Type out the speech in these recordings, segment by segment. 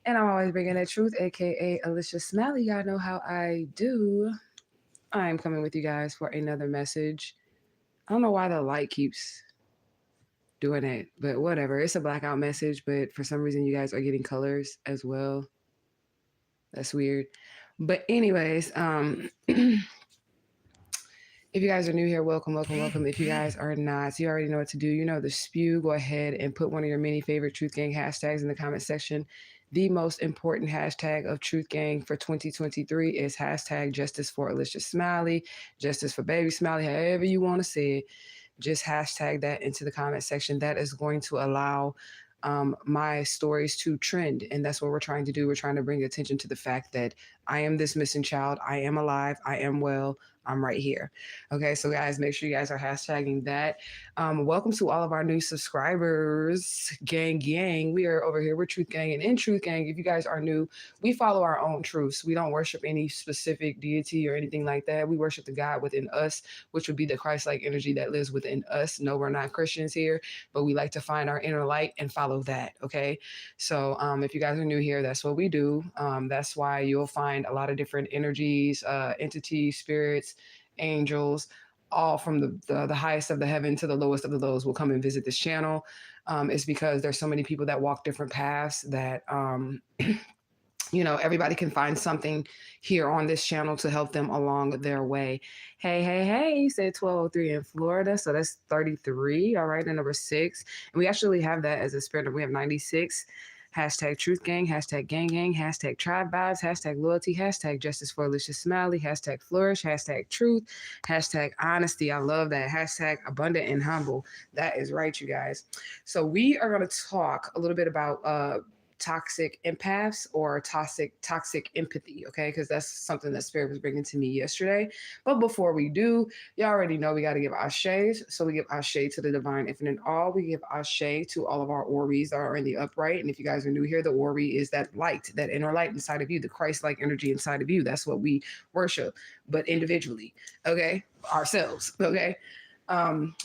And I'm always bringing that truth, aka Alicia Smalley. Y'all know how I do. I'm coming with you guys for another message. I don't know why the light keeps doing it, but whatever. It's a blackout message, but for some reason you guys are getting colors as well. That's weird. But anyways, if you guys are new here, welcome, welcome, welcome. If you guys are not, you already know what to do. You know the spew. Go ahead and put one of your many favorite Truth Gang hashtags in the comment section. The most important hashtag of Truth Gang for 2023 is hashtag Justice for Alicia Smiley, Justice for Baby Smiley, however you want to say it. Just hashtag that into the comment section. That is going to allow my stories to trend. And that's what we're trying to do. We're trying to bring attention to the fact that I am this missing child. I am alive. I am well. I'm right here. Okay, so guys, make sure you guys are hashtagging that. Welcome to all of our new subscribers, gang. We are over here with Truth Gang, and in Truth Gang, if you guys are new, we follow our own truths. We don't worship any specific deity or anything like that. We worship the God within us, which would be the Christ-like energy that lives within us. No, we're not Christians here, but we like to find our inner light and follow that. Okay, so if you guys are new here, that's what we do. That's why you'll find a lot of different energies, entities, spirits, angels, all from the highest of the heaven to the lowest of the lows will come and visit this channel. It's because there's so many people that walk different paths that everybody can find something here on this channel to help them along their way. Hey, you said 1203 in Florida, so that's 33. All right, and number 6. And we actually have that as a spirit. We have 96. Hashtag Truth Gang, hashtag Gang Gang, hashtag Tribe Vibes, hashtag Loyalty, hashtag Justice for Alicia Smiley, hashtag Flourish, hashtag Truth, hashtag Honesty. I love that. Hashtag Abundant and Humble. That is right, you guys. So we are going to talk a little bit about toxic empaths or toxic empathy, okay? Because that's something that Spirit was bringing to me yesterday. But before we do, you already know we got to give ashe. So we give ashe to the divine infinite all. We give ashe to all of our oris that are in the upright. And if you guys are new here, the ori is that light, that inner light inside of you, the Christ-like energy inside of you. That's what we worship, but individually, okay? Ourselves, okay?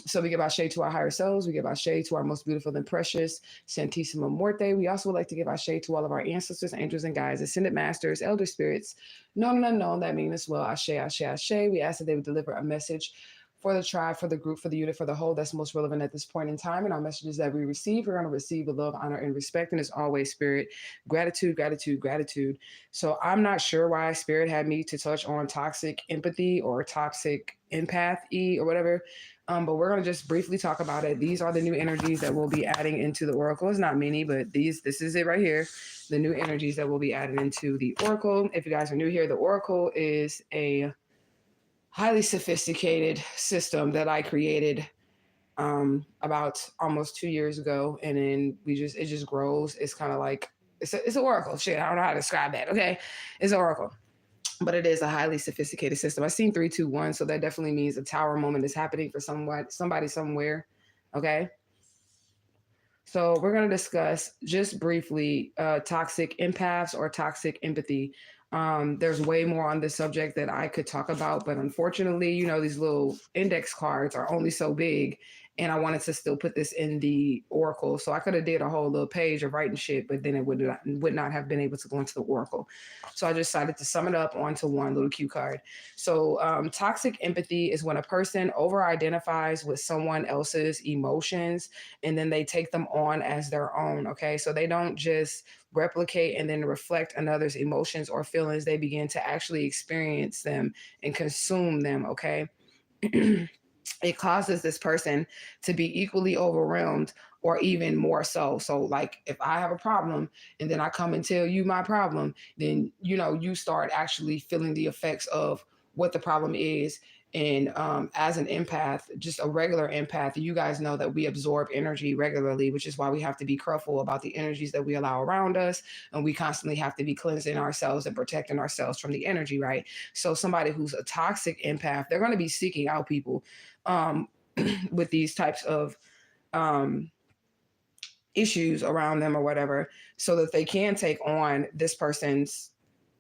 So we give Ashe to our higher selves. We give Ashe to our most beautiful and precious Santissima Morte. We also would like to give Ashe to all of our ancestors, angels, and guides, ascended masters, elder spirits, known and unknown that mean as well. Ashe, Ashe, Ashe. We ask that they would deliver a message for the tribe, for the group, for the unit, for the whole that's most relevant at this point in time. And our messages that we receive, we're going to receive with love, honor, and respect. And as always, Spirit, gratitude, gratitude, gratitude. So I'm not sure why Spirit had me to touch on toxic empathy or toxic empath-y or whatever. But we're going to just briefly talk about it. These are the new energies that we'll be adding into the Oracle. It's not many, but this is it right here. The new energies that will be added into the Oracle. If you guys are new here, the Oracle is a highly sophisticated system that I created about almost 2 years ago. And then it just grows. It's kind of like, it's an Oracle. Shit, I don't know how to describe that. Okay. It's an Oracle, but it is a highly sophisticated system. I've seen 321, so that definitely means a tower moment is happening for somebody somewhere. Okay. So we're going to discuss just briefly toxic empaths or toxic empathy. There's way more on this subject that I could talk about, but unfortunately, these little index cards are only so big, and I wanted to still put this in the Oracle. So I could have did a whole little page of writing shit, but then it would not have been able to go into the Oracle. So I decided to sum it up onto one little cue card. So toxic empathy is when a person over-identifies with someone else's emotions and then they take them on as their own. Okay, so they don't just replicate and then reflect another's emotions or feelings. They begin to actually experience them and consume them. Okay. It causes this person to be equally overwhelmed or even more so. So, like, if I have a problem and then I come and tell you my problem, then you start actually feeling the effects of what the problem is. And as an empath, just a regular empath, you guys know that we absorb energy regularly, which is why we have to be careful about the energies that we allow around us. And we constantly have to be cleansing ourselves and protecting ourselves from the energy, right? So somebody who's a toxic empath, they're going to be seeking out people um, with these types of um, issues around them or whatever, so that they can take on this person's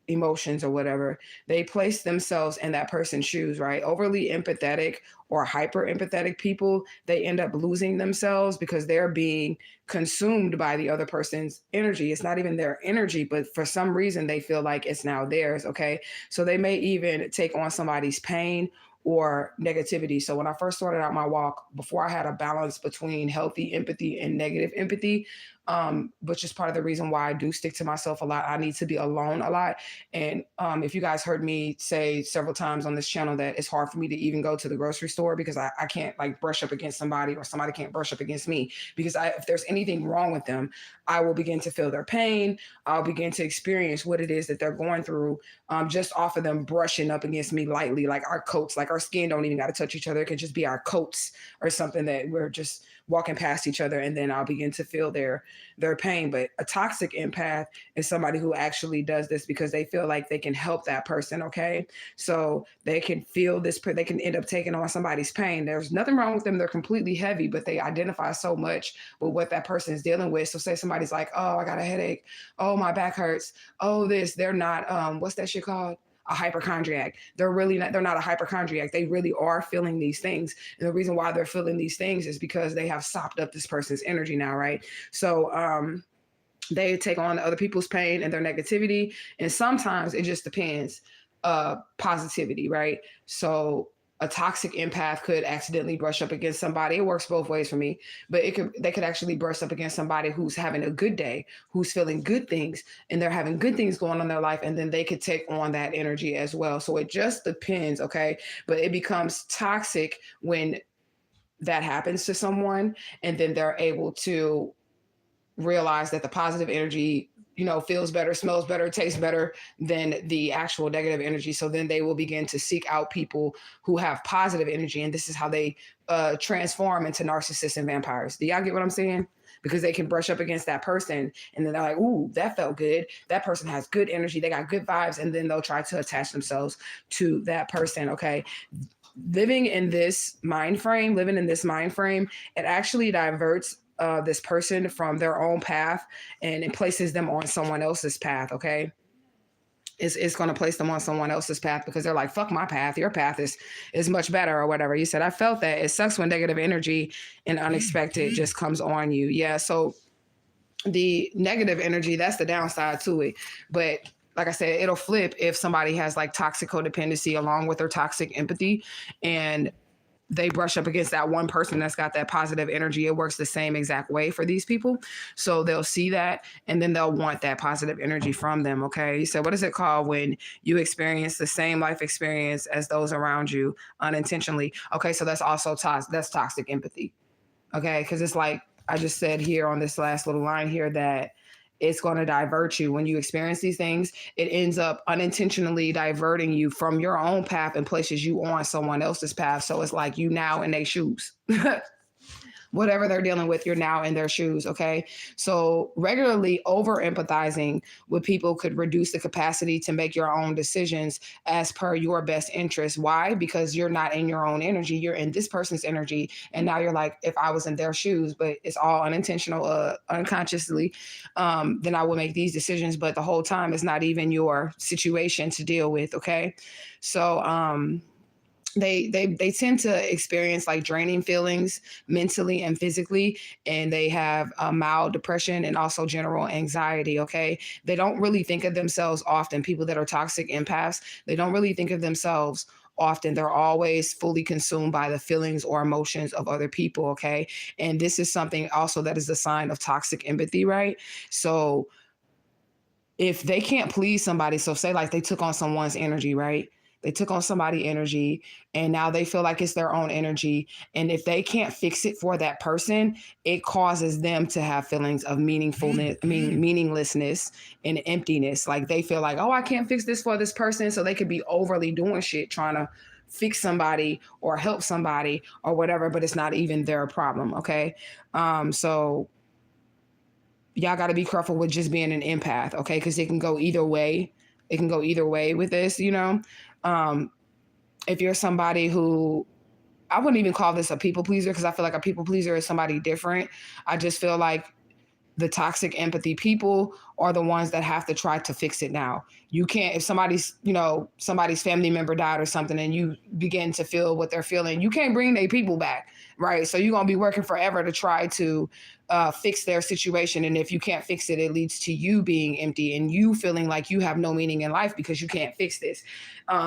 emotions or whatever, they place themselves in that person's shoes, right? Overly empathetic or hyper empathetic people, they end up losing themselves because they're being consumed by the other person's energy. It's not even their energy, but for some reason they feel like it's now theirs, okay? So they may even take on somebody's pain or negativity. So when I first started out my walk, before I had a balance between healthy empathy and negative empathy, which is part of the reason why I do stick to myself a lot. I need to be alone a lot. And if you guys heard me say several times on this channel that it's hard for me to even go to the grocery store because I can't like brush up against somebody or somebody can't brush up against me because if there's anything wrong with them, I will begin to feel their pain. I'll begin to experience what it is that they're going through just off of them brushing up against me lightly, like our coats, like our skin don't even got to touch each other. It could just be our coats or something that we're just walking past each other, and then I'll begin to feel their pain. But a toxic empath is somebody who actually does this because they feel like they can help that person, okay? So they can feel this, they can end up taking on somebody's pain. There's nothing wrong with them. They're completely heavy, but they identify so much with what that person is dealing with. So say somebody's like, oh, I got a headache. Oh, my back hurts. Oh, this, they're not, what's that shit called? A hypochondriac. They're not a hypochondriac. They really are feeling these things. And the reason why they're feeling these things is because they have sopped up this person's energy now, right? So they take on other people's pain and their negativity. And sometimes it just depends. Positivity, right? So a toxic empath could accidentally brush up against somebody. It works both ways for me, but they could actually brush up against somebody who's having a good day, who's feeling good things, and they're having good things going on in their life, and then they could take on that energy as well. So it just depends, okay? But it becomes toxic when that happens to someone, and then they're able to realize that the positive energy, feels better, smells better, tastes better than the actual negative energy. So then they will begin to seek out people who have positive energy, and this is how they transform into narcissists and vampires. Do y'all get what I'm saying? Because they can brush up against that person, and then they're like, ooh, that felt good. That person has good energy. They got good vibes, and then they'll try to attach themselves to that person, okay? Living in this mind frame, it actually diverts this person from their own path, and it places them on someone else's path, okay? It's going to place them on someone else's path because they're like, fuck my path. Your path is much better or whatever. You said, I felt that. It sucks when negative energy and unexpected just comes on you. Yeah, so the negative energy, that's the downside to it. But like I said, it'll flip if somebody has like toxic codependency along with their toxic empathy, and they brush up against that one person that's got that positive energy. It works the same exact way for these people. So they'll see that, and then they'll want that positive energy from them, okay? So what is it called when you experience the same life experience as those around you unintentionally? Okay, so that's also that's toxic empathy, okay? Because it's like I just said here on this last little line here that it's going to divert you when you experience these things. It ends up unintentionally diverting you from your own path and places you on someone else's path. So it's like you now in their shoes. Whatever they're dealing with, you're now in their shoes, okay? So regularly over empathizing with people could reduce the capacity to make your own decisions as per your best interest. Why? Because you're not in your own energy. You're in this person's energy. And now you're like, if I was in their shoes, but it's all unintentional, unconsciously, then I would make these decisions. But the whole time it's not even your situation to deal with, okay? So, they tend to experience like draining feelings mentally and physically, and they have mild depression and also general anxiety, okay? They don't really think of themselves often. People that are toxic empaths, they don't really think of themselves often. They're always fully consumed by the feelings or emotions of other people, okay? And this is something also that is a sign of toxic empathy, right? So if they can't please somebody, so say like they took on someone's energy, right? They took on somebody's energy, and now they feel like it's their own energy. And if they can't fix it for that person, it causes them to have feelings of meaninglessness and emptiness. Like they feel like, oh, I can't fix this for this person. So they could be overly doing shit, trying to fix somebody or help somebody or whatever, but it's not even their problem. Okay. So y'all got to be careful with just being an empath. Okay. Because it can go either way. It can go either way with this, if you're somebody who, I wouldn't even call this a people pleaser, because I feel like a people pleaser is somebody different. I just feel like the toxic empathy people are the ones that have to try to fix it now. You can't, if somebody's, somebody's family member died or something and you begin to feel what they're feeling, you can't bring their people back, right? So you're going to be working forever to try to fix their situation. And if you can't fix it, it leads to you being empty and you feeling like you have no meaning in life because you can't fix this.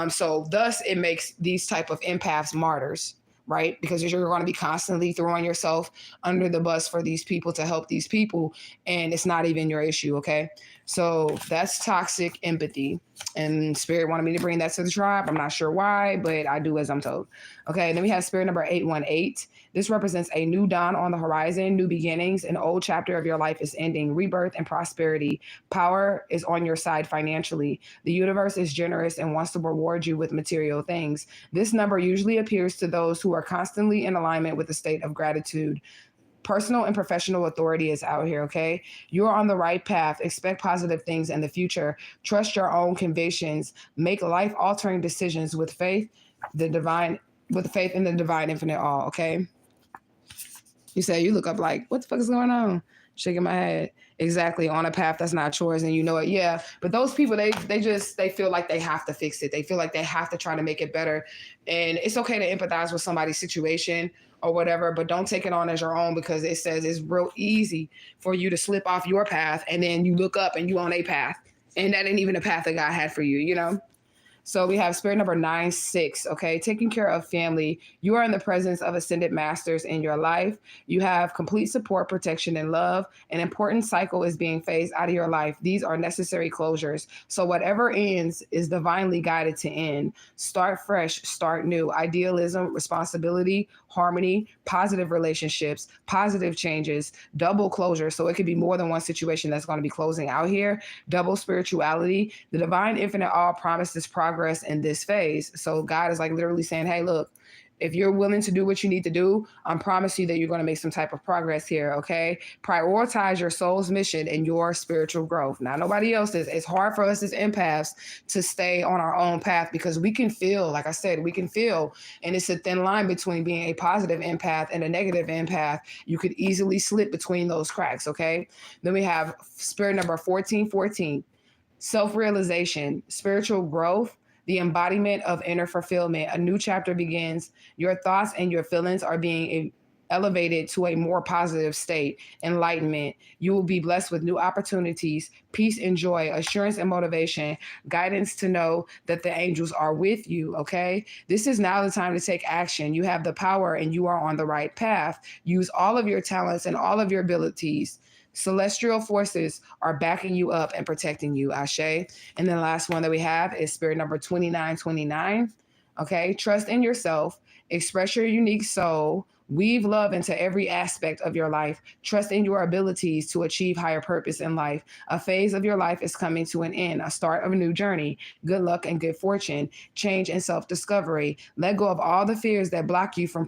So thus it makes these type of empaths martyrs, right? Because you're going to be constantly throwing yourself under the bus for these people to help these people, and it's not even your issue, okay? So that's toxic empathy. And Spirit wanted me to bring that to the tribe. I'm not sure why, but I do as I'm told. Okay, then we have Spirit number 818. This represents a new dawn on the horizon, new beginnings. An old chapter of your life is ending, rebirth and prosperity. Power is on your side financially. The universe is generous and wants to reward you with material things. This number usually appears to those who are constantly in alignment with a state of gratitude. Personal and professional authority is out here, okay? You're on the right path. Expect positive things in the future. Trust your own convictions. Make life-altering decisions with faith, with faith in the divine infinite all, okay? You say, you look up like, what the fuck is going on? Shaking my head. Exactly, on a path that's not yours, and you know it. Yeah, but those people, they feel like they have to fix it. They feel like they have to try to make it better. And it's okay to empathize with somebody's situation or whatever, but don't take it on as your own, because it says it's real easy for you to slip off your path and then you look up and you on a path. And that ain't even the path that God had for you, you know? So we have Spirit number 96, okay? Taking care of family. You are in the presence of ascended masters in your life. You have complete support, protection, and love. An important cycle is being phased out of your life. These are necessary closures. So whatever ends is divinely guided to end. Start fresh, start new. Idealism, responsibility, harmony, positive relationships, positive changes, double closure. So it could be more than one situation that's going to be closing out here. Double spirituality. The divine infinite all promises progress in this phase. So God is like literally saying, hey, look, if you're willing to do what you need to do, I promise you that you're going to make some type of progress here, okay? Prioritize your soul's mission and your spiritual growth. Now, nobody else is. It's hard for us as empaths to stay on our own path because we can feel, like I said, we can feel, and it's a thin line between being a positive empath and a negative empath. You could easily slip between those cracks, okay? Then we have Spirit number 1414, self-realization, spiritual growth, the embodiment of inner fulfillment. A new chapter begins. Your thoughts and your feelings are being elevated to a more positive state. Enlightenment. You will be blessed with new opportunities, peace and joy, assurance and motivation, guidance to know that the angels are with you, okay? This is now the time to take action. You have the power and you are on the right path. Use all of your talents and all of your abilities. Celestial forces are backing you up and protecting you, Ashe. And then the last one that we have is Spirit number 2929. Okay, trust in yourself, express your unique soul, weave love into every aspect of your life, trust in your abilities to achieve higher purpose in life. A phase of your life is coming to an end, a start of a new journey, good luck and good fortune, change and self-discovery. Let go of all the fears that block you from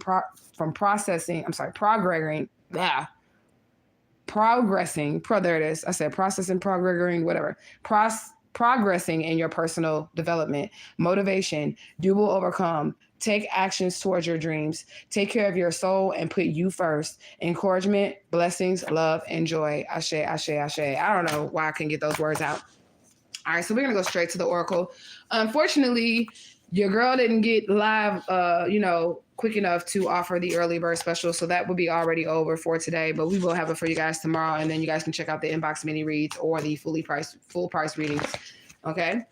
progressing, there it is. I said processing, progressing, whatever. Progressing in your personal development. Motivation. You will overcome. Take actions towards your dreams. Take care of your soul and put you first. Encouragement, blessings, love, and joy. Ashe, ashe, ashe. I don't know why I can get those words out. All right, so we're going to go straight to the oracle. Unfortunately, your girl didn't get live, quick enough to offer the early bird special. So that will be already over for today, but we will have it for you guys tomorrow. And then you guys can check out the inbox mini reads or the full price readings. Okay.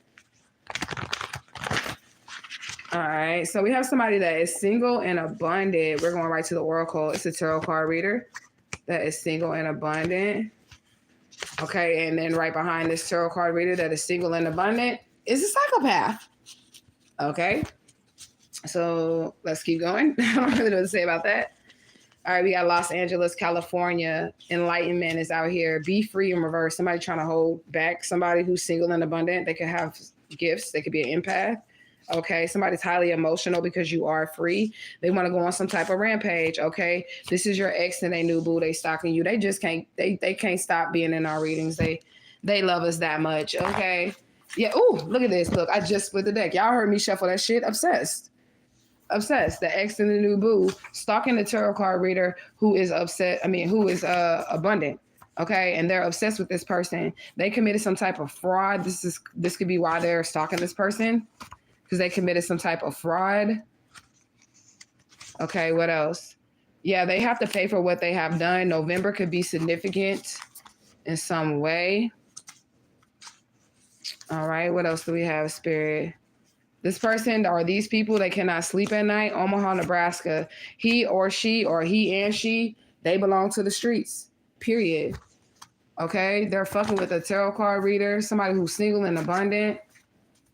All right. So we have somebody that is single and abundant. We're going right to the oracle. It's a tarot card reader that is single and abundant. Okay. And then right behind this tarot card reader that is single and abundant is a psychopath. Okay. So let's keep going. I don't really know what to say about that. All right, we got Los Angeles, California. Enlightenment is out here. Be free in reverse. Somebody trying to hold back somebody who's single and abundant. They could have gifts. They could be an empath. Okay, somebody's highly emotional because you are free. They want to go on some type of rampage. Okay, this is your ex and they new boo. They stalking you. They just can't. They can't stop being in our readings. They love us that much. Okay. Yeah. Ooh, look at this. Look, I just split the deck. Y'all heard me shuffle that shit. Obsessed. The ex and the new boo, stalking the tarot card reader who is abundant. Okay, and they're obsessed with this person. They committed some type of fraud. This could be why they're stalking this person, because they committed some type of fraud. Okay, what else? Yeah, they have to pay for what they have done. November could be significant in some way. All right, what else do we have, Spirit? This person or these people, they cannot sleep at night. Omaha, Nebraska. He or she, or he and she, they belong to the streets, period. Okay, they're fucking with a tarot card reader, somebody who's single and abundant.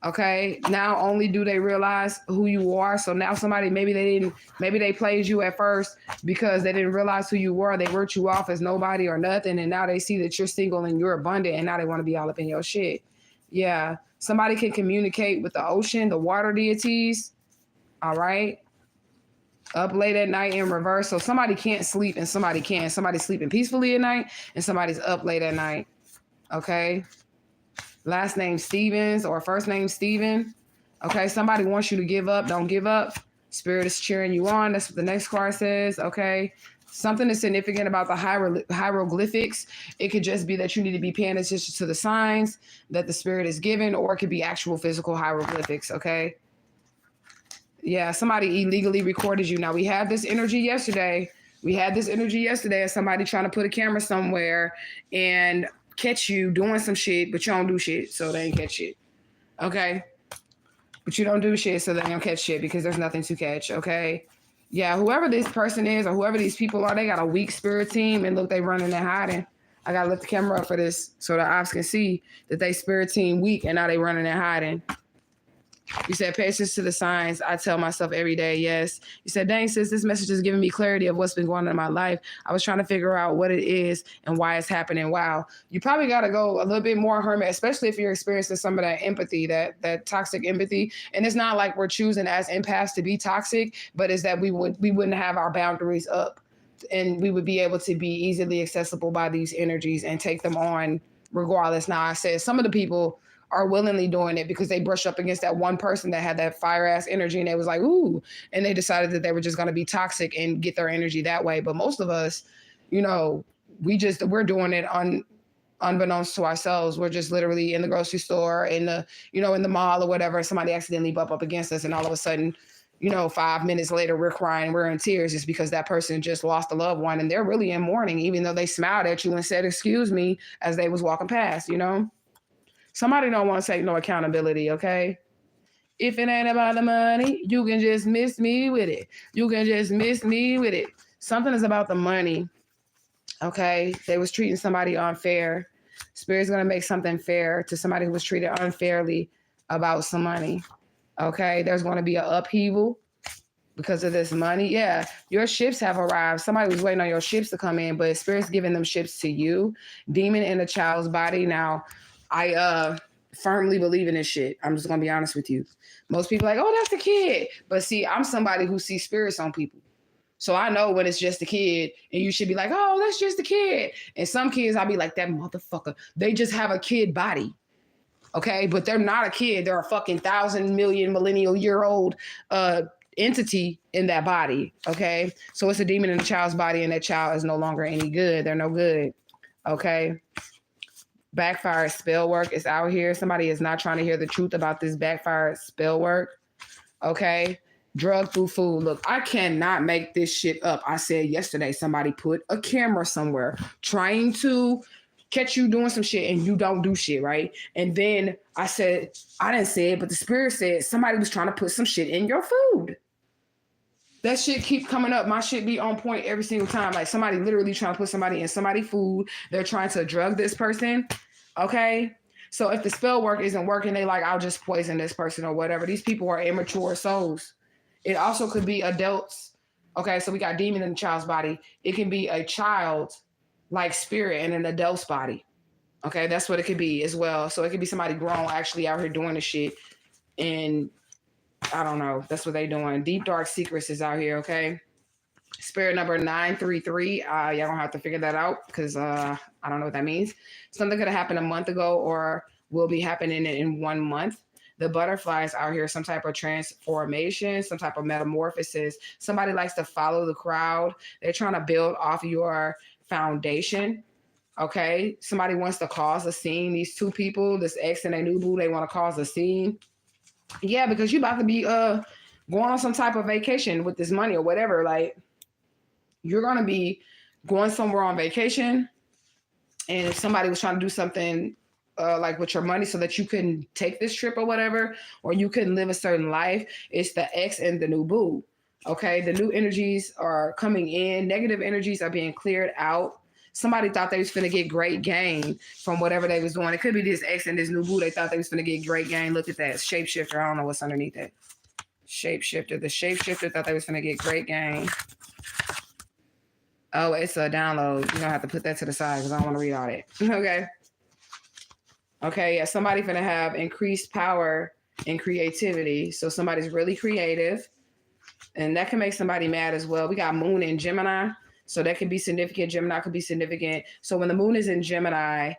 Okay, now only do they realize who you are. So now somebody, maybe they played you at first because they didn't realize who you were. They wrote you off as nobody or nothing, and now they see that you're single and you're abundant, and now they want to be all up in your shit. Yeah, somebody can communicate with the ocean, the water deities. All right, up late at night in reverse. So somebody can't sleep and somebody can. Somebody's sleeping peacefully at night and somebody's up late at night. Okay. Last name Stevens or first name Steven. Okay, somebody wants you to give up. Don't give up. Spirit is cheering you on. That's what the next card says. Okay, something is significant about the hieroglyphics. It could just be that you need to be paying attention to the signs that the spirit is given, or it could be actual physical hieroglyphics. Okay. Yeah, somebody illegally recorded you. Now, we had this energy yesterday. Of somebody trying to put a camera somewhere and catch you doing some shit, but you don't do shit, so they ain't catch shit. Okay? But you don't do shit, so they don't catch shit because there's nothing to catch. Okay? Yeah, whoever this person is or whoever these people are, they got a weak spirit team, and look, they running and hiding. I gotta lift the camera up for this so the ops can see that they spirit team weak and now they running and hiding. You said patience to the signs. I tell myself every day, yes. You said, dang, sis, this message is giving me clarity of what's been going on in my life. I was trying to figure out what it is and why it's happening. Wow. You probably got to go a little bit more hermit, especially if you're experiencing some of that empathy, that toxic empathy. And it's not like we're choosing as empaths to be toxic, but it's that we wouldn't have our boundaries up, and we would be able to be easily accessible by these energies and take them on regardless. Now, I said some of the people are willingly doing it because they brush up against that one person that had that fire ass energy and they was like, ooh, and they decided that they were just going to be toxic and get their energy that way. But most of us, you know, we're doing it unbeknownst to ourselves. We're just literally in the grocery store, in the mall or whatever. Somebody accidentally bump up against us, and all of a sudden, 5 minutes later, we're crying, we're in tears just because that person just lost a loved one and they're really in mourning, even though they smiled at you and said, excuse me, as they was walking past, Somebody don't want to take no accountability, okay? If it ain't about the money, you can just miss me with it. Something is about the money, okay? They was treating somebody unfair. Spirit's going to make something fair to somebody who was treated unfairly about some money, okay? There's going to be an upheaval because of this money. Yeah, your ships have arrived. Somebody was waiting on your ships to come in, but Spirit's giving them ships to you. Demon in a child's body. Now, I firmly believe in this shit. I'm just going to be honest with you. Most people are like, oh, that's the kid. But see, I'm somebody who sees spirits on people. So I know when it's just a kid, and you should be like, oh, that's just a kid. And some kids, I'll be like, that motherfucker, they just have a kid body. Okay, but they're not a kid. They're a fucking 1,000 million millennial year old entity in that body. Okay, so it's a demon in a child's body, and that child is no longer any good. They're no good. Okay. Backfired spell work is out here. Somebody is not trying to hear the truth about this backfired spell work. Okay. Drug through food. Look, I cannot make this shit up. I said yesterday, somebody put a camera somewhere trying to catch you doing some shit and you don't do shit, right? And then I said, I didn't say it, but the spirit said somebody was trying to put some shit in your food. That shit keep coming up. My shit be on point every single time. Like somebody literally trying to put somebody in somebody's food. They're trying to drug this person. Okay. So if the spell work isn't working, they like, I'll just poison this person or whatever. These people are immature souls. It also could be adults. Okay. So we got demon in the child's body. It can be a child like spirit in an adult's body. Okay. That's what it could be as well. So it could be somebody grown actually out here doing the shit. And I don't know. That's what they doing. Deep Dark Secrets is out here, okay? Spirit number 933. Y'all gonna have to figure that out because I don't know what that means. Something could have happened a month ago or will be happening in 1 month. The butterflies out here, some type of transformation, some type of metamorphosis. Somebody likes to follow the crowd. They're trying to build off your foundation. Okay, somebody wants to cause a scene. These two people, this ex and a new boo, they want to cause a scene. Yeah, because you about to be going on some type of vacation with this money or whatever. Like you're gonna be going somewhere on vacation, and if somebody was trying to do something like with your money so that you couldn't take this trip or whatever, or you couldn't live a certain life, it's the ex and the new boo. Okay, the new energies are coming in, negative energies are being cleared out. Somebody thought they was gonna get great gain from whatever they was doing. It could be this ex and this new boo. They thought they was gonna get great gain. Look at that shapeshifter. I don't know what's underneath it. Shapeshifter. The shapeshifter thought they was gonna get great gain. Oh, it's a download. You're gonna have to put that to the side because I don't want to read all that. Okay. Okay, yeah, somebody's gonna have increased power and creativity. So somebody's really creative, and that can make somebody mad as well. We got Moon in Gemini, so that could be significant. Gemini could be significant. So when the Moon is in Gemini,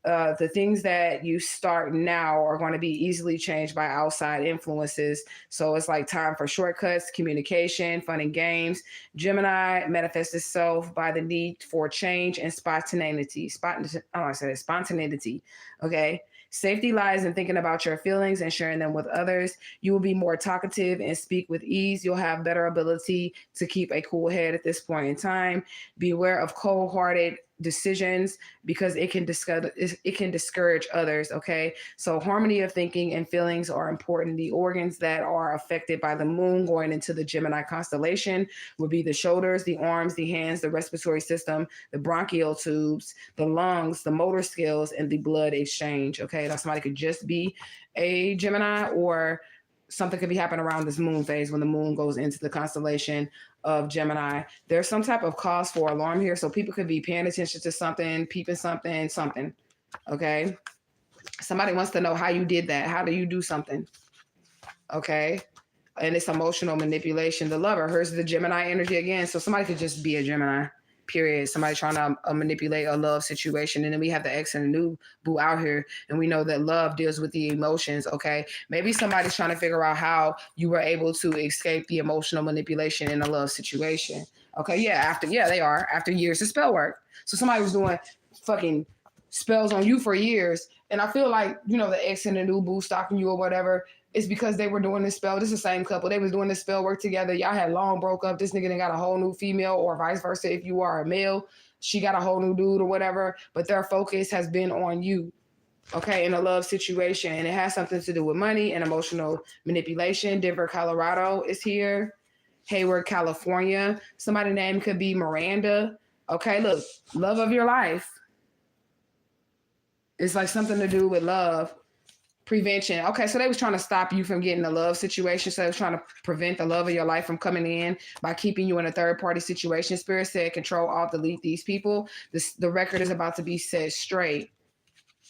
the things that you start now are going to be easily changed by outside influences. So it's like time for shortcuts, communication, fun and games. Gemini manifests itself by the need for change and spontaneity. Spontaneity. Okay. Safety lies in thinking about your feelings and sharing them with others. You will be more talkative and speak with ease. You'll have better ability to keep a cool head at this point in time. Beware of cold-hearted decisions because it can discourage others. Okay, so harmony of thinking and feelings are important. The organs that are affected by the moon going into the Gemini constellation would be the shoulders, the arms, the hands, the respiratory system, the bronchial tubes, the lungs, the motor skills, and the blood exchange. Okay, now somebody could just be a Gemini, or something could be happening around this moon phase when the moon goes into the constellation of Gemini. There's some type of cause for alarm here. So people could be paying attention to something, peeping something. Okay. Somebody wants to know how you did that. How do you do something? Okay. And it's emotional manipulation. The lover, here's the Gemini energy again. So somebody could just be a Gemini, period. Somebody trying to manipulate a love situation. And then we have the ex and the new boo out here. And we know that love deals with the emotions. Okay. Maybe somebody's trying to figure out how you were able to escape the emotional manipulation in a love situation. Okay. Yeah. They are after years of spell work. So somebody was doing fucking spells on you for years. And I feel like, the ex and the new boo stalking you or whatever, it's because they were doing this spell. This is the same couple. They was doing this spell work together. Y'all had long broke up. This nigga then got a whole new female, or vice versa. If you are a male, she got a whole new dude or whatever. But their focus has been on you, okay, in a love situation. And it has something to do with money and emotional manipulation. Denver, Colorado is here. Hayward, California. Somebody's name could be Miranda. Okay, look, love of your life. It's like something to do with love. Prevention. Okay, so they was trying to stop you from getting a love situation. So they was trying to prevent the love of your life from coming in by keeping you in a third party situation. Spirit said, control, alt, delete these people. The record is about to be set straight.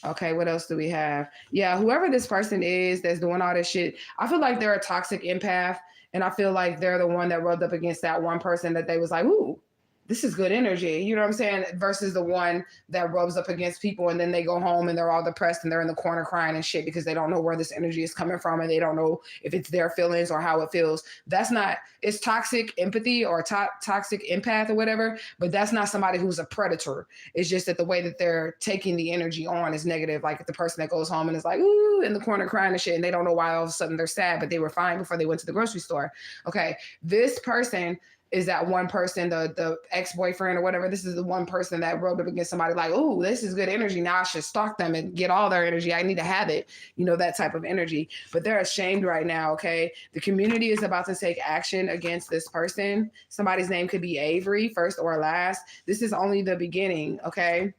Okay, what else do we have? Yeah, whoever this person is that's doing all this shit, I feel like they're a toxic empath. And I feel like they're the one that rubbed up against that one person that they was like, ooh, this is good energy, you know what I'm saying? Versus the one that rubs up against people and then they go home and they're all depressed and they're in the corner crying and shit because they don't know where this energy is coming from and they don't know if it's their feelings or how it feels. That's not, it's toxic empathy or toxic empath or whatever, but that's not somebody who's a predator. It's just that the way that they're taking the energy on is negative. Like the person that goes home and is like, ooh, in the corner crying and shit, and they don't know why all of a sudden they're sad, but they were fine before they went to the grocery store. Okay, this person is that one person, the ex-boyfriend or whatever. This is the one person that rubbed up against somebody like, oh, this is good energy. Now I should stalk them and get all their energy. I need to have it, that type of energy. But they're ashamed right now, okay? The community is about to take action against this person. Somebody's name could be Avery, first or last. This is only the beginning, okay?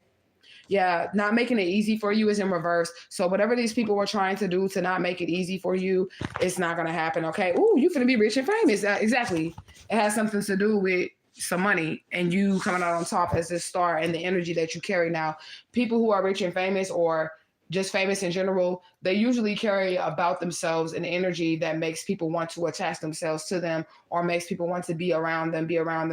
Yeah, not making it easy for you is in reverse. So whatever these people were trying to do to not make it easy for you, it's not going to happen, okay? Ooh, you're going to be rich and famous. Exactly. It has something to do with some money and you coming out on top as this star and the energy that you carry now. People who are rich and famous or just famous in general, they usually carry about themselves an energy that makes people want to attach themselves to them, or makes people want to be around them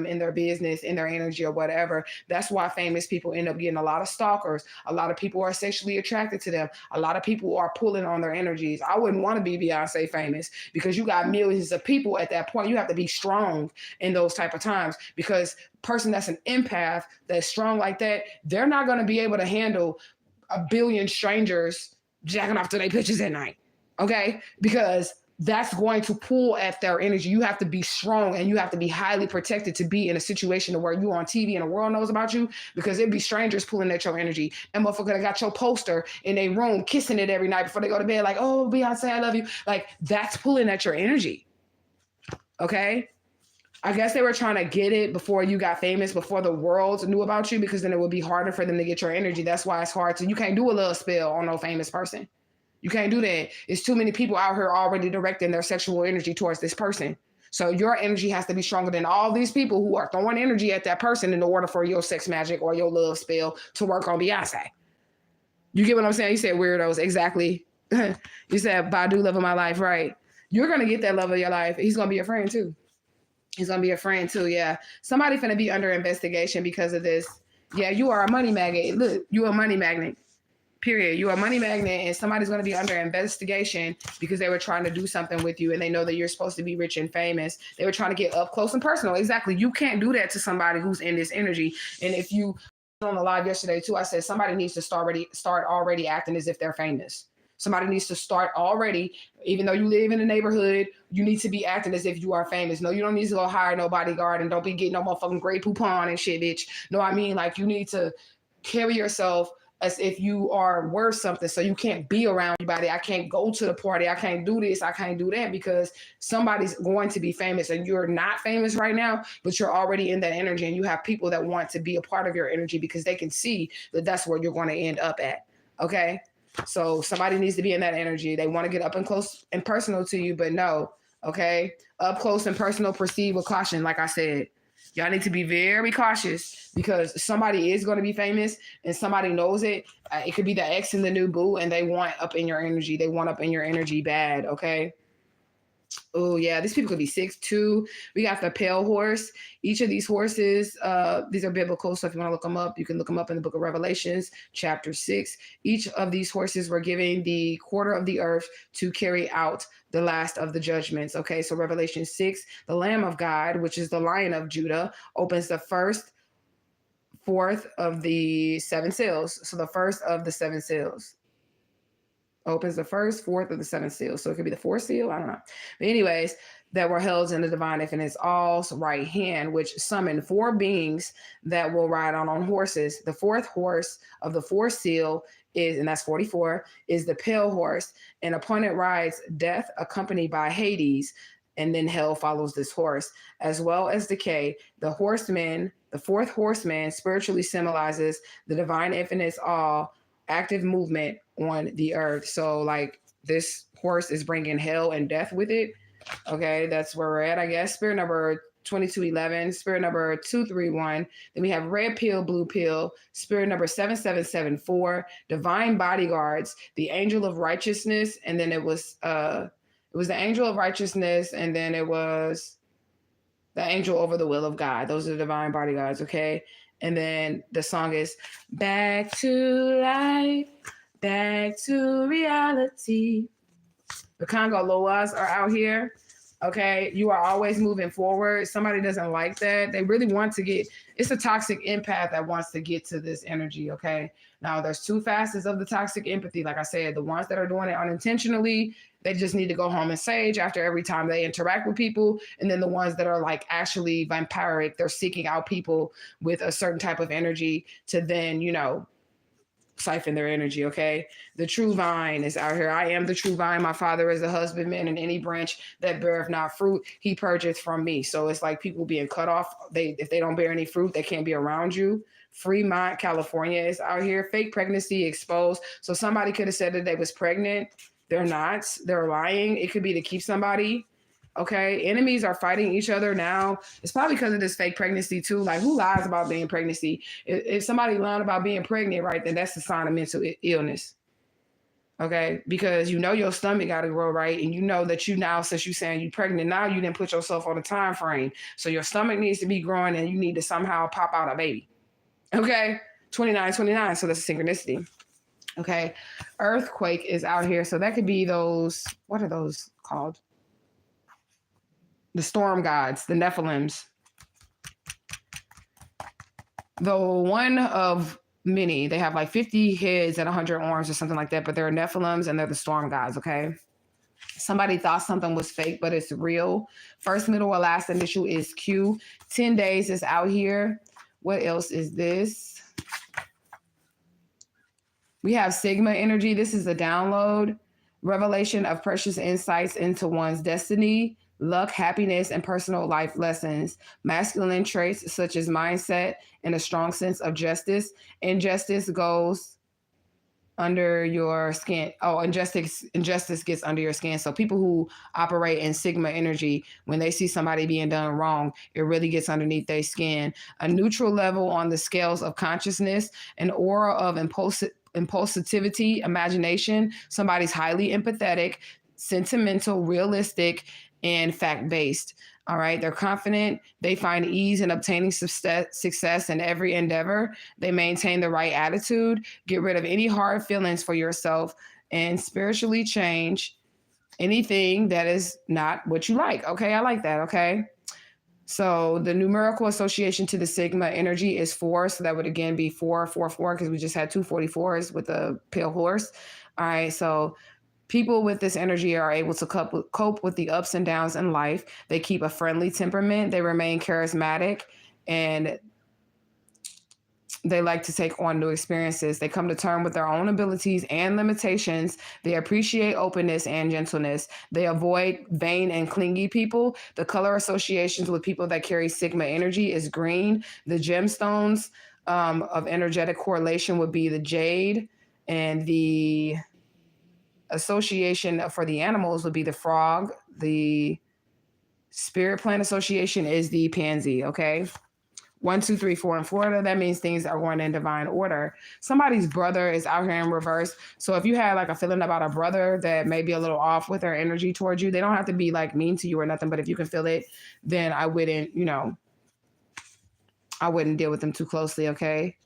in their business, in their energy, or whatever. That's why famous people end up getting a lot of stalkers. A lot of people are sexually attracted to them. A lot of people are pulling on their energies. I wouldn't want to be Beyonce famous, because you got millions of people at that point. You have to be strong in those type of times, because person that's an empath, that's strong like that, they're not going to be able to handle a billion strangers jacking off to their pictures at night. Okay? Because that's going to pull at their energy. You have to be strong, and you have to be highly protected to be in a situation where you're on TV and the world knows about you, because it'd be strangers pulling at your energy. And motherfucker that got your poster in their room, kissing it every night before they go to bed, like, oh, Beyonce, I love you. Like, that's pulling at your energy. Okay? I guess they were trying to get it before you got famous, before the world knew about you, because then it would be harder for them to get your energy. That's why it's hard to, you can't do a little spell on no famous person. You can't do that. It's too many people out here already directing their sexual energy towards this person. So your energy has to be stronger than all these people who are throwing energy at that person in order for your sex magic or your love spell to work on Beyonce. You get what I'm saying? You said weirdos. Exactly. You said Badu, love of my life, right? You're going to get that love of your life. He's going to be your friend too. He's going to be a friend too, yeah. Somebody finna be under investigation because of this. Yeah, you are a money magnet. Look, you a money magnet, period. You are a money magnet, and somebody's going to be under investigation because they were trying to do something with you, and they know that you're supposed to be rich and famous. They were trying to get up close and personal. Exactly. You can't do that to somebody who's in this energy. And if you, on the live yesterday too, I said somebody needs to start already acting as if they're famous. Somebody needs to start already, even though you live in a neighborhood, you need to be acting as if you are famous. No, you don't need to go hire no bodyguard, and don't be getting no motherfucking Grey Poupon and shit, bitch. No, I mean, like, you need to carry yourself as if you are worth something, so you can't be around anybody. I can't go to the party. I can't do this. I can't do that, because somebody's going to be famous, and you're not famous right now, but you're already in that energy, and you have people that want to be a part of your energy because they can see that that's where you're going to end up at. Okay? So somebody needs to be in that energy. They want to get up and close and personal to you, but no, okay? Up close and personal, proceed with caution, like I said. Y'all need to be very cautious, because somebody is going to be famous and somebody knows it. It could be the ex and the new boo, and they want up in your energy. They want up in your energy bad, okay? Oh, yeah, these people could be 6'2". We got the pale horse. Each of these horses, these are biblical, so if you want to look them up, you can look them up in the book of Revelations, chapter 6. Each of these horses were given the quarter of the earth to carry out the last of the judgments, okay? So Revelation 6, the Lamb of God, which is the Lion of Judah, opens the fourth of the seven seals. So the first of the seven seals. Opens the fourth of the seven seals. So it could be the fourth seal. I don't know. But anyways, that were held in the divine infinite's all's right hand, which summoned four beings that will ride on horses. The fourth horse of the fourth seal is, and that's 44, is the pale horse. And upon it rides death, accompanied by Hades. And then hell follows this horse, as well as decay. The horseman, the fourth horseman, spiritually symbolizes the divine infinite's all active movement on the earth. So like this horse is bringing hell and death with it. Okay, that's where we're at, I guess. Spirit number 2211, spirit number 231. Then we have red pill, blue pill, spirit number 7774, divine bodyguards, the angel of righteousness, and then it was the angel of righteousness, and then it was the angel over the will of God. Those are the divine bodyguards, okay? And then the song is back to life, back to reality. The Congo Loas are out here. Okay, you are always moving forward. Somebody doesn't like that. They really want to get, it's a toxic empath that wants to get to this energy, okay? Now, there's two facets of the toxic empathy. Like I said, the ones that are doing it unintentionally, they just need to go home and sage after every time they interact with people. And then the ones that are like actually vampiric, they're seeking out people with a certain type of energy to then, you know, siphon their energy, okay? The true vine is out here. I am the true vine. My Father is a husbandman, and any branch that beareth not fruit, he purgeth from me. So it's like people being cut off. If they don't bear any fruit, they can't be around you. Fremont, California is out here. Fake pregnancy exposed. So somebody could have said that they was pregnant. They're not. They're lying. It could be to keep somebody. Okay, enemies are fighting each other now. It's probably because of this fake pregnancy too. Like, who lies about being pregnancy? If somebody lying about being pregnant, right, then that's a sign of mental illness. Okay, because you know your stomach got to grow right, and you know that you now, since you saying you pregnant now, you didn't put yourself on a time frame, so your stomach needs to be growing, and you need to somehow pop out a baby. Okay, 29, 29. So that's a synchronicity. Okay, earthquake is out here, so that could be those. What are those called? The storm gods, the Nephilims. The one of many. They have like 50 heads and 100 arms or something like that, but they're Nephilims and they're the storm gods. Okay. Somebody thought something was fake, but it's real. First, middle, or last initial is Q. 10 days is out here. What else is this? We have Sigma energy. This is a download, revelation of precious insights into one's destiny, luck, happiness, and personal life lessons. Masculine traits such as mindset and a strong sense of justice. Injustice goes under your skin. Oh, injustice gets under your skin. So people who operate in Sigma energy, when they see somebody being done wrong, it really gets underneath their skin. A neutral level on the scales of consciousness, an aura of impulsivity, imagination. Somebody's highly empathetic, sentimental, realistic, and fact-based. All right. They're confident. They find ease in obtaining success in every endeavor. They maintain the right attitude, get rid of any hard feelings for yourself, and spiritually change anything that is not what you like. Okay. I like that. Okay. So the numerical association to the Sigma energy is 4. So that would again be 444 because we just had 244s with a pale horse. All right. So people with this energy are able to cope with the ups and downs in life. They keep a friendly temperament. They remain charismatic, and they like to take on new experiences. They come to terms with their own abilities and limitations. They appreciate openness and gentleness. They avoid vain and clingy people. The color associations with people that carry Sigma energy is green. The gemstones of energetic correlation would be the jade, and the association for the animals would be the frog. The spirit plant association is the pansy. Okay. 1, 2, 3, 4 in Florida. That means things are going in divine order. Somebody's brother is out here in reverse. So if you had like a feeling about a brother that may be a little off with their energy towards you, they don't have to be like mean to you or nothing. But if you can feel it, then I wouldn't deal with them too closely. Okay.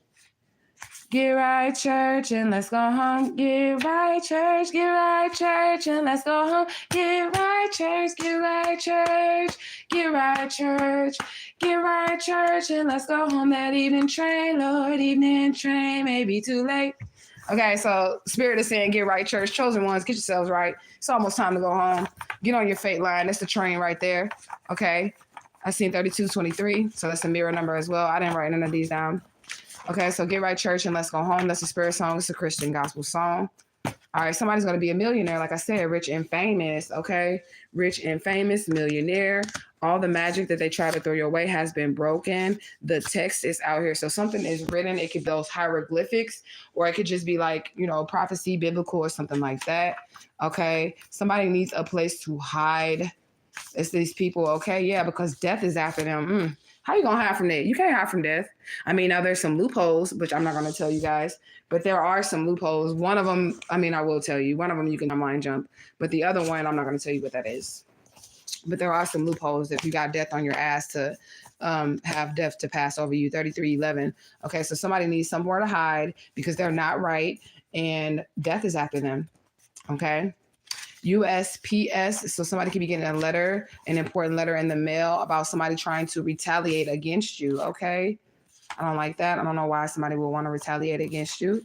Get right, church, and let's go home. Get right, church, and let's go home. Get right, church, get right, church, get right, church, get right, church, and let's go home. That evening train, Lord, evening train may be too late. Okay, so Spirit is saying, get right, church. Chosen ones, get yourselves right. It's almost time to go home. Get on your fate line. That's the train right there. Okay, I seen 3223, so that's a mirror number as well. I didn't write none of these down. Okay, so get right, church, and let's go home. That's a spirit song. It's a Christian gospel song. All right, somebody's going to be a millionaire, like I said, rich and famous. Okay, rich and famous, millionaire. All the magic that they try to throw your way has been broken. The text is out here. So something is written. It could be those hieroglyphics, or it could just be like, prophecy, biblical, or something like that. Okay, somebody needs a place to hide. It's these people. Okay, yeah, because death is after them. How you going to hide from that? You can't hide from death. I mean, now there's some loopholes, which I'm not going to tell you guys, but there are some loopholes. One of them, I will tell you. One of them you can timeline jump, but the other one, I'm not going to tell you what that is. But there are some loopholes if you got death on your ass to have death to pass over you. 3311. Okay, so somebody needs somewhere to hide because they're not right, and death is after them. Okay. USPS. So somebody could be getting an important letter in the mail about somebody trying to retaliate against you. Okay. I don't like that. I don't know why somebody would want to retaliate against you.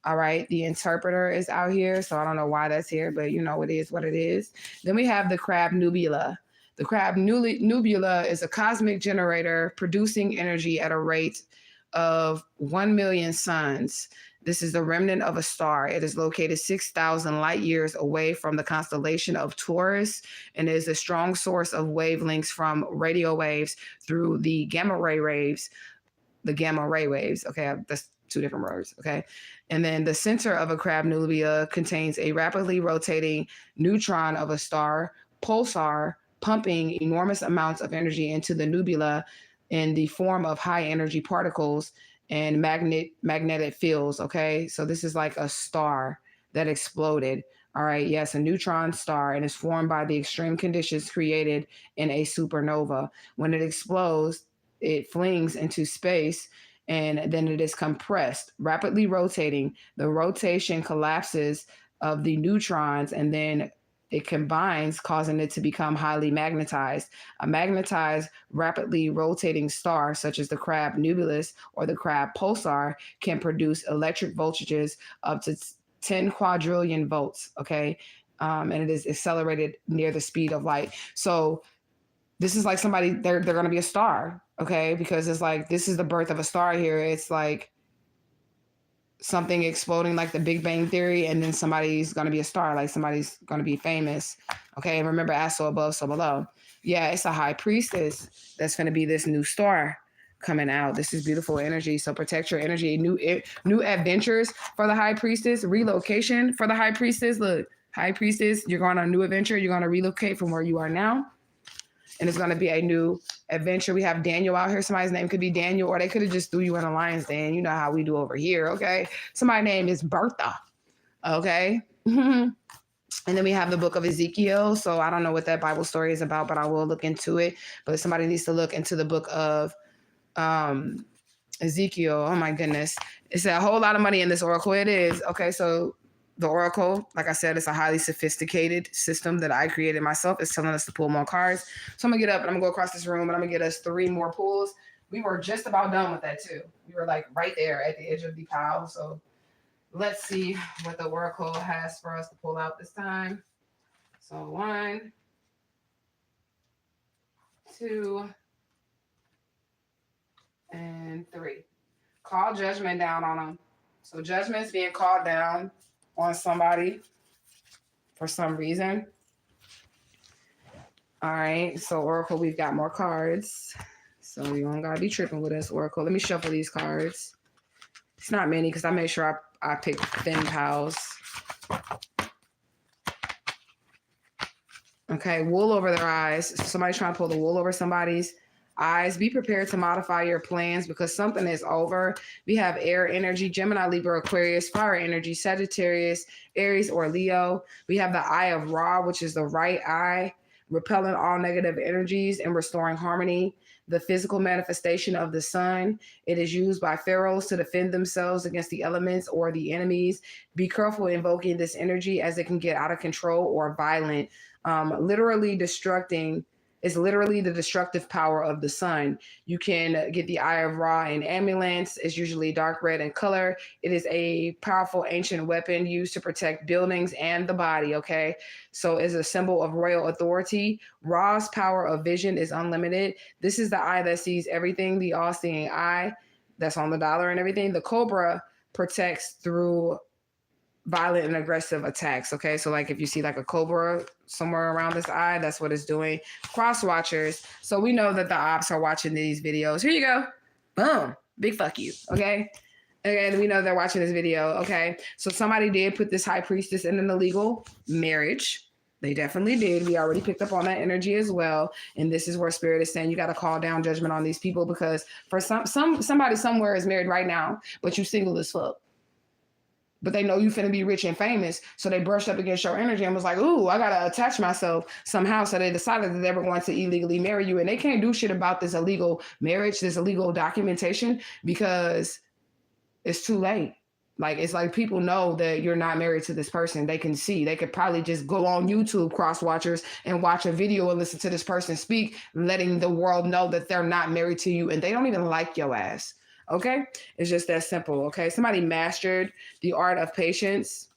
All right. The interpreter is out here. So I don't know why that's here, but it is what it is. Then we have the crab nubula. The crab nubula is a cosmic generator producing energy at a rate of 1 million suns. This is the remnant of a star. It is located 6,000 light years away from the constellation of Taurus and is a strong source of wavelengths from radio waves through the gamma ray waves. Okay, that's 2 different words. Okay. And then the center of a crab nubula contains a rapidly rotating neutron of a star pulsar, pumping enormous amounts of energy into the nebula in the form of high energy particles and magnetic fields. Okay, so this is like a star that exploded. All right, yes, a neutron star, and is formed by the extreme conditions created in a supernova. When it explodes, it flings into space and then it is compressed, rapidly rotating. The rotation collapses of the neutrons and then it combines, causing it to become highly magnetized. A magnetized, rapidly rotating star, such as the Crab nebulous or the Crab pulsar, can produce electric voltages up to 10 quadrillion volts. Okay. And it is accelerated near the speed of light. So this is like somebody, they're going to be a star. Okay. Because it's like, this is the birth of a star here. It's like something exploding like the Big Bang Theory, and then somebody's going to be a star, like somebody's going to be famous. Okay. And remember, as so above, so below. Yeah, it's a high priestess that's going to be this new star coming out. This is beautiful energy. So protect your energy. New adventures for the high priestess, relocation for the high priestess. Look, high priestess, you're going on a new adventure. You're going to relocate from where you are now. And it's going to be a new adventure. We have Daniel out here. Somebody's name could be Daniel, or they could have just threw you in a lion's den. You know how we do over here, okay? Somebody's name is Bertha, okay? And then we have the book of Ezekiel. So I don't know what that Bible story is about, but I will look into it. But somebody needs to look into the book of Ezekiel. Oh my goodness. It's a whole lot of money in this oracle. It is. Okay, so the oracle, like I said, it's a highly sophisticated system that I created myself. It's telling us to pull more cards. So I'm gonna get up and I'm gonna go across this room and I'm gonna get us 3 more pulls. We were just about done with that too. We were like right there at the edge of the pile. So let's see what the oracle has for us to pull out this time. So 1, 2, and 3. Call judgment down on them. So judgment's being called down on somebody for some reason. All right, so Oracle, we've got more cards. So you don't gotta be tripping with us, Oracle. Let me shuffle these cards. It's not many because I made sure I picked thin piles. Okay, wool over their eyes. So somebody's trying to pull the wool over somebody's eyes. Be prepared to modify your plans because something is over. We have air energy, Gemini, Libra, Aquarius, fire energy, Sagittarius, Aries, or Leo. We have the eye of Ra, which is the right eye, repelling all negative energies and restoring harmony. The physical manifestation of the sun. It is used by pharaohs to defend themselves against the elements or the enemies. Be careful invoking this energy as it can get out of control or violent. Literally destructing is literally the destructive power of the sun. You can get the Eye of Ra in ambulance. It's usually dark red in color. It is a powerful ancient weapon used to protect buildings and the body, okay? So it's a symbol of royal authority. Ra's power of vision is unlimited. This is the eye that sees everything, the all-seeing eye that's on the dollar and everything. The cobra protects through violent and aggressive attacks. Okay, so like if you see like a cobra somewhere around this eye, that's what it's doing. Cross watchers. So we know that the ops are watching these videos. Here you go. Boom. Big fuck you. Okay. And we know they're watching this video. Okay. So somebody did put this high priestess in an illegal marriage. They definitely did. We already picked up on that energy as well. And this is where spirit is saying you got to call down judgment on these people because for somebody somewhere is married right now, but you single as fuck. But they know you finna be rich and famous. So they brushed up against your energy and was like, ooh, I gotta attach myself somehow. So they decided that they were going to illegally marry you. And they can't do shit about this illegal marriage, this illegal documentation, because it's too late. Like, it's like people know that you're not married to this person. They can see. They could probably just go on YouTube, cross watchers, and watch a video and listen to this person speak, letting the world know that they're not married to you and they don't even like your ass. Okay, it's just that simple. Okay, somebody mastered the art of patience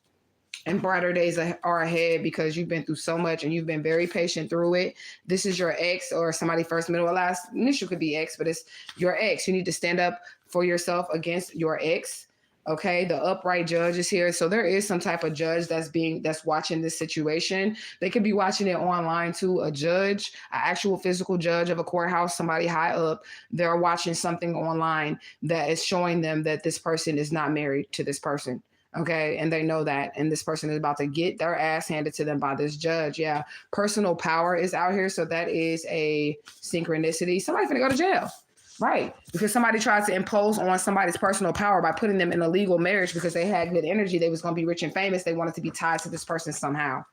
and brighter days are ahead because you've been through so much and you've been very patient through it. This is your ex or somebody first, middle, or last. Initial could be ex, but it's your ex. You need to stand up for yourself against your ex. Okay, the upright judge is here. So there is some type of judge that's watching this situation. They could be watching it online too. A judge, an actual physical judge of a courthouse, somebody high up, they're watching something online that is showing them that this person is not married to this person. Okay, and they know that, and this person is about to get their ass handed to them by this judge. Yeah, personal power is out here, so that is a synchronicity. Somebody's gonna go to jail. Right. Because somebody tried to impose on somebody's personal power by putting them in a legal marriage because they had good energy. They was going to be rich and famous. They wanted to be tied to this person somehow.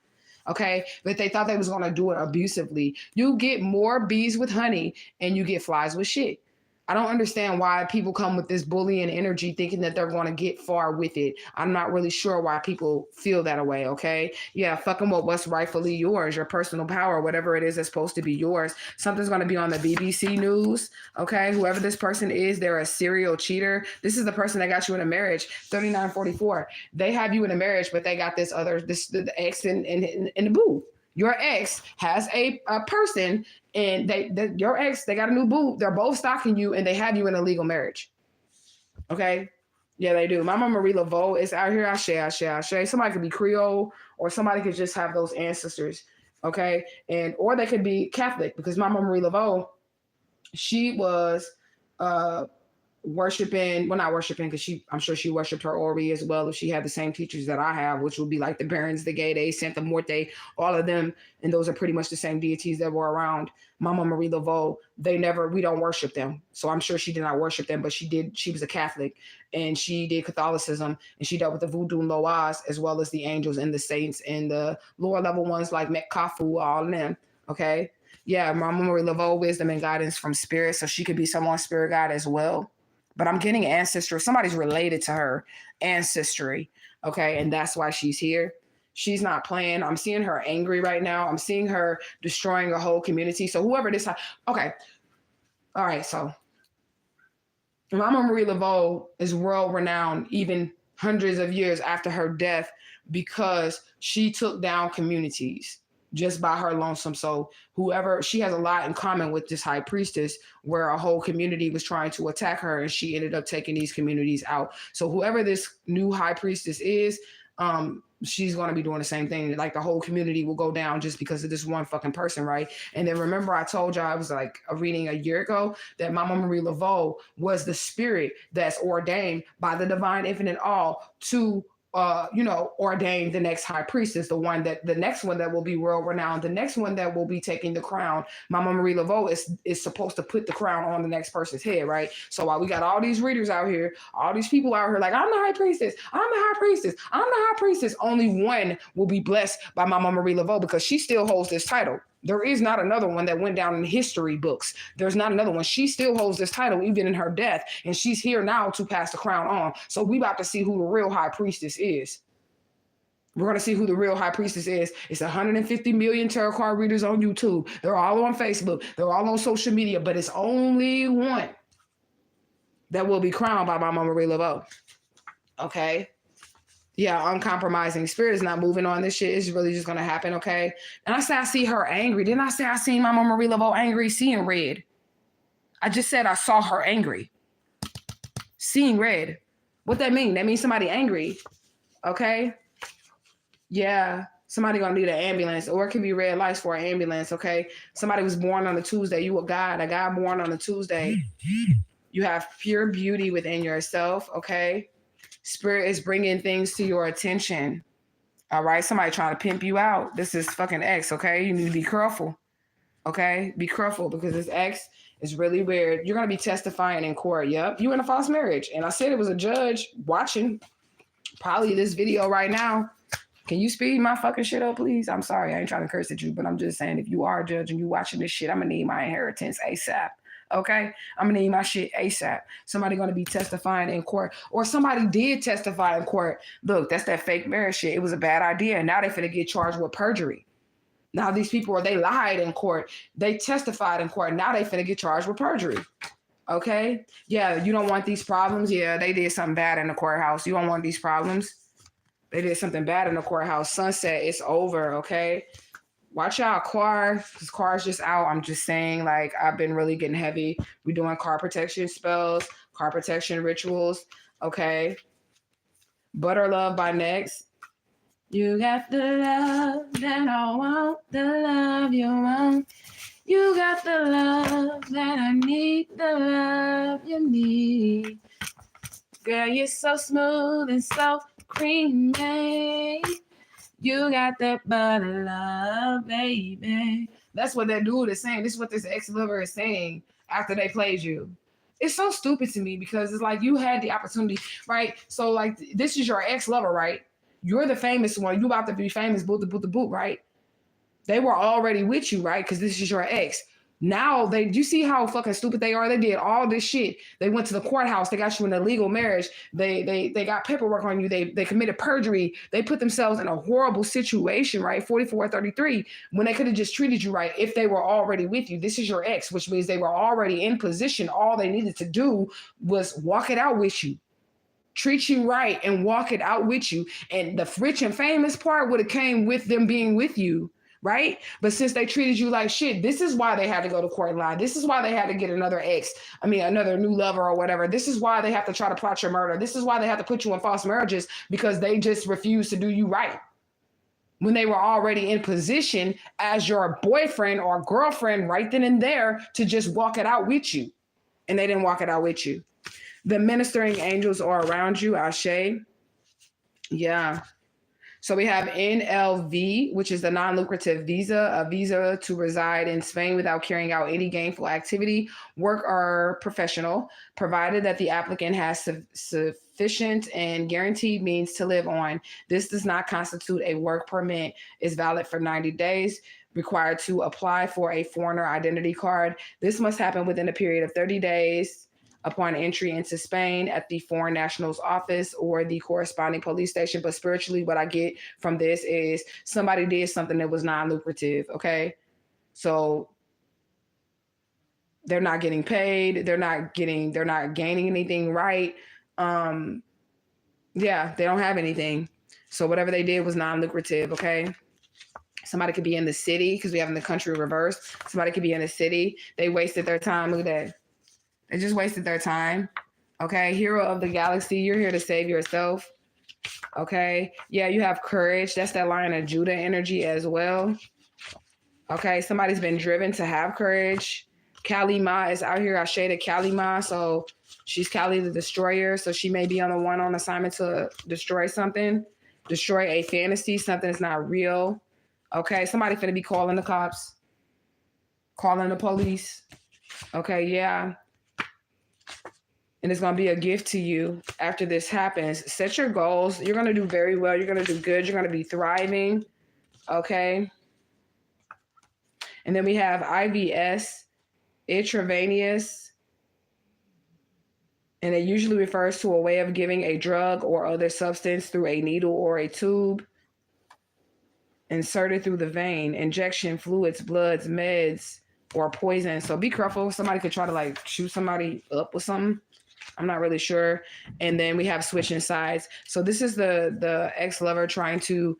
Okay. But they thought they was going to do it abusively. You get more bees with honey and you get flies with shit. I don't understand why people come with this bullying energy thinking that they're going to get far with it. I'm not really sure why people feel that way, okay? Yeah, fucking with what's rightfully yours, your personal power, whatever it is that's supposed to be yours. Something's going to be on the BBC News, okay? Whoever this person is, they're a serial cheater. This is the person that got you in a marriage, 3944. They have you in a marriage, but they got the ex in the boo. Your ex has a person and your ex, they got a new boo. They're both stalking you and they have you in a legal marriage. Okay. Yeah, they do. My mama Marie Laveau is out here. I share. Somebody could be Creole or somebody could just have those ancestors. Okay. Or they could be Catholic because my mama Marie Laveau, she was worshiping, well, not worshiping because I'm sure she worshiped her Ori as well if she had the same teachers that I have, which would be like the Barons, the Gede, Santa Morte, all of them, and those are pretty much the same deities that were around Mama Marie Laveau. We don't worship them, so I'm sure she did not worship them, but she was a Catholic and she did Catholicism and she dealt with the voodoo and Loas as well as the angels and the saints and the lower level ones like Metkafu, all of them. Okay, yeah, Mama Marie Laveau, wisdom and guidance from spirit, so she could be someone's spirit guide as well. But I'm getting ancestry. Somebody's related to her ancestry. Okay. And that's why she's here. She's not playing. I'm seeing her angry right now. I'm seeing her destroying a whole community. So whoever this, okay. All right. So Mama Marie Laveau is world renowned, even hundreds of years after her death, because she took down communities just by her lonesome. So she has a lot in common with this high priestess where a whole community was trying to attack her and she ended up taking these communities out. So whoever this new high priestess is, she's going to be doing the same thing. Like the whole community will go down just because of this one fucking person, right? And then remember I told y'all, I was like reading a year ago that Mama Marie Laveau was the spirit that's ordained by the divine infinite all to ordained the next high priestess, the next one that will be world renowned, the next one that will be taking the crown. Mama Marie Laveau is supposed to put the crown on the next person's head, right? So while we got all these readers out here, all these people out here like, I'm the high priestess, I'm the high priestess, I'm the high priestess, only one will be blessed by Mama Marie Laveau because she still holds this title. There is not another one that went down in history books. There's not another one. She still holds this title even in her death, and she's here now to pass the crown on. So we about to see who the real high priestess is. We're going to see who the real high priestess is. It's 150 million tarot card readers on YouTube. They're all on Facebook. They're all on social media, but it's only one that will be crowned by Mama Marie Laveau. Okay? Yeah, uncompromising. Spirit is not moving on this shit. It's really just going to happen, okay? And I said I see her angry. Didn't I say I seen Mama Marie Laveau angry? Seeing red. I just said I saw her angry. Seeing red. What that mean? That means somebody angry, okay? Yeah, somebody going to need an ambulance, or it could be red lights for an ambulance, okay? Somebody was born on a Tuesday. You a guy born on a Tuesday. You have pure beauty within yourself, okay? Spirit is bringing things to your attention. All right. Somebody trying to pimp you out. This is fucking X. Okay. You need to be careful. Okay. Be careful because this X is really weird. You're going to be testifying in court. Yep. You in a false marriage. And I said it was a judge watching probably this video right now. Can you speed my fucking shit up, please? I'm sorry. I ain't trying to curse at you, but I'm just saying if you are a judge and you watching this shit, I'm going to need my inheritance ASAP. Okay, I'm gonna need my shit ASAP. Somebody gonna be testifying in court, or somebody did testify in court. Look, that's that fake marriage shit. It was a bad idea, and now they finna get charged with perjury. Now these people, they lied in court, they testified in court. Now they finna get charged with perjury. Okay, yeah, you don't want these problems. Yeah, they did something bad in the courthouse. You don't want these problems. They did something bad in the courthouse. Sunset, it's over. Okay. Watch out, Quar, because Quar's just out. I'm just saying, like, I've been really getting heavy. We're doing car protection spells, car protection rituals, okay? Butter Love by Next. You got the love that I want, the love you want. You got the love that I need, the love you need. Girl, you're so smooth and so creamy. You got that butter love, baby. That's what that dude is saying. This is what this ex-lover is saying after they played you. It's so stupid to me because it's like you had the opportunity, right? So like this is your ex-lover, right? You're the famous one. You about to be famous, boot the boot the boot, right? They were already with you, right? Because this is your ex. Now you see how fucking stupid they are. They did all this shit. They went to the courthouse. They got you in a legal marriage. They got paperwork on you. They committed perjury. They put themselves in a horrible situation, right? 4433, when they could have just treated you right if they were already with you. This is your ex, which means they were already in position. All they needed to do was walk it out with you. Treat you right and walk it out with you. And the rich and famous part would have came with them being with you. Right? But since they treated you like shit, this is why they had to go to court and lie. This is why they had to get another another new lover or whatever. This is why they have to try to plot your murder. This is why they have to put you in false marriages, because they just refused to do you right when they were already in position as your boyfriend or girlfriend right then and there to just walk it out with you. And they didn't walk it out with you. The ministering angels are around you, Ashe. Yeah. So we have NLV, which is the non-lucrative visa, a visa to reside in Spain without carrying out any gainful activity, work, or professional, provided that the applicant has sufficient and guaranteed means to live on. This does not constitute a work permit, is valid for 90 days, required to apply for a foreigner identity card. This must happen within a period of 30 days. Upon entry into Spain at the foreign nationals office or the corresponding police station. But spiritually, what I get from this is somebody did something that was non-lucrative, okay? So they're not getting paid. They're not gaining anything, right? Yeah, they don't have anything. So whatever they did was non-lucrative, okay? Somebody could be in the city, because we have in the country reversed. Somebody could be in the city. They wasted their time. Look at that. They just wasted their time. Okay. Hero of the galaxy. You're here to save yourself. Okay. Yeah, you have courage. That's that Lion of Judah energy as well. Okay. Somebody's been driven to have courage. Kali Ma is out here. I shaded Kali Ma. So she's Kali the destroyer. So she may be on assignment to destroy something, destroy a fantasy, something that's not real. Okay. Somebody finna be calling the cops, calling the police. Okay. Yeah. And it's going to be a gift to you after this happens. Set your goals. You're going to do very well. You're going to do good. You're going to be thriving. Okay. And then we have IVS, intravenous. And it usually refers to a way of giving a drug or other substance through a needle or a tube. Inserted through the vein. Injection, fluids, bloods, meds, or poison. So be careful. Somebody could try to like shoot somebody up with something. I'm not really sure. And then we have switching sides. So this is the ex-lover trying to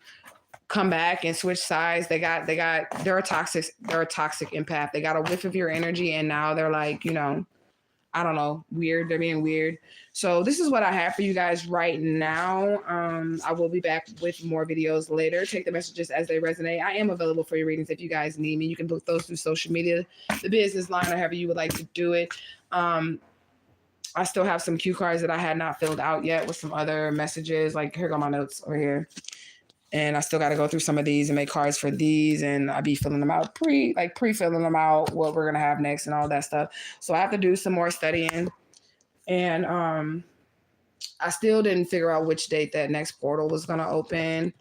come back and switch sides. They're a toxic empath. They got a whiff of your energy and now they're like, I don't know, weird. They're being weird. So this is what I have for you guys right now. I will be back with more videos later. Take the messages as they resonate. I am available for your readings if you guys need me. You can book those through social media, the business line, or however you would like to do it. I still have some cue cards that I had not filled out yet with some other messages. Like, here go my notes over here. And I still got to go through some of these and make cards for these. And I'll be filling them out, pre-filling them out, what we're going to have next and all that stuff. So I have to do some more studying. And I still didn't figure out which date that next portal was going to open.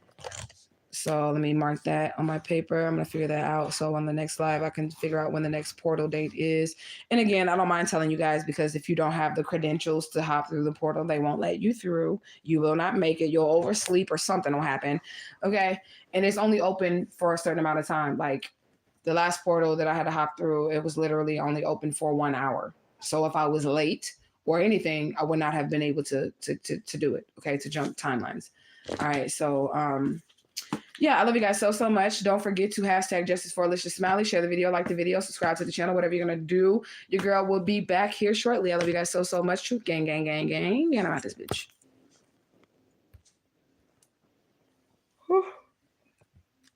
So let me mark that on my paper. I'm going to figure that out. So on the next live, I can figure out when the next portal date is. And again, I don't mind telling you guys, because if you don't have the credentials to hop through the portal, they won't let you through. You will not make it. You'll oversleep or something will happen. Okay. And it's only open for a certain amount of time. Like the last portal that I had to hop through, it was literally only open for 1 hour. So if I was late or anything, I would not have been able to do it. Okay. To jump timelines. All right. So, yeah, I love you guys so much. Don't forget to hashtag Justice for Alicia Smiley. Share the video, like the video, subscribe to the channel, whatever you're going to do. Your girl will be back here shortly. I love you guys so much. Truth gang, gang, gang, gang. And I'm out this bitch.